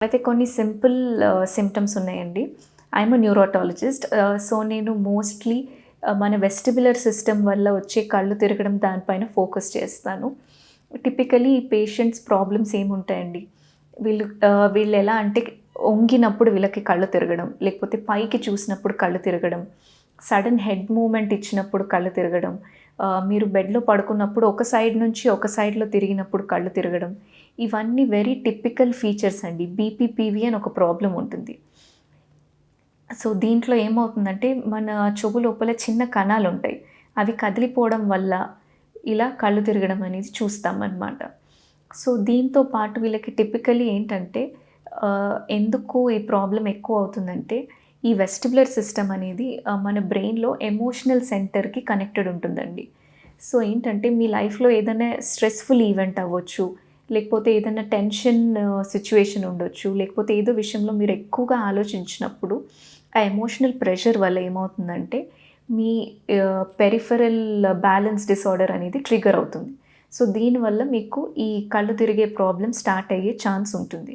అయితే కొన్ని simple symptoms ఉన్నాయండి. I'm a neurotologist. సో, నేను మోస్ట్‌లీ మన వెస్టిబ్యులర్ సిస్టమ్ వల్ల వచ్చే కళ్ళు తిరగడం దానిపైన ఫోకస్ చేస్తాను. టిపికల్లీ ఈ పేషెంట్స్ ప్రాబ్లమ్స్ ఏముంటాయండి, వీళ్ళెలా అంటే ఒంగినప్పుడు వీళ్ళకి కళ్ళు తిరగడం, లేకపోతే పైకి చూసినప్పుడు కళ్ళు తిరగడం, సడెన్ హెడ్ మూవ్‌మెంట్ ఇచ్చినప్పుడు కళ్ళు తిరగడం, మీరు బెడ్‌లో పడుకున్నప్పుడు ఒక సైడ్ నుంచి ఒక సైడ్‌లో తిరిగినప్పుడు కళ్ళు తిరగడం, ఇవన్నీ వెరీ టిపికల్ ఫీచర్స్ అండి. బీపీపీవీ అని ఒక ప్రాబ్లమ్ ఉంటుంది. సో, దీంట్లో ఏమవుతుందంటే మన చెవు లోపల చిన్న కణాలుంటాయి. అవి కదిలిపోవడం వల్ల ఇలా కళ్ళు తిరగడం అనేది చూస్తామనమాట. సో, దీంతో పాటు వీళ్ళకి టిపికల్లీ ఏంటంటే ఎందుకు ఈ ప్రాబ్లమ్ ఎక్కువ అవుతుందంటే, ఈ వెస్టిబ్యులర్ సిస్టమ్ అనేది మన బ్రెయిన్‌లో ఎమోషనల్ సెంటర్‌కి కనెక్టెడ్ ఉంటుందండి. సో, ఏంటంటే మీ లైఫ్‌లో ఏదైనా స్ట్రెస్‌ఫుల్ ఈవెంట్ అవ్వచ్చు, లేకపోతే ఏదైనా టెన్షన్ సిట్యుయేషన్ ఉండొచ్చు, లేకపోతే ఏదో విషయంలో మీరు ఎక్కువగా ఆలోచించినప్పుడు, ఆ ఎమోషనల్ ప్రెషర్ వల్ల ఏమవుతుందంటే, మీ పెరిఫెరల్ బ్యాలెన్స్ డిసార్డర్ అనేది ట్రిగ్గర్ అవుతుంది. సో, దీనివల్ల మీకు ఈ కళ్ళు తిరిగే ప్రాబ్లమ్ స్టార్ట్ అయ్యే ఛాన్స్ ఉంటుంది.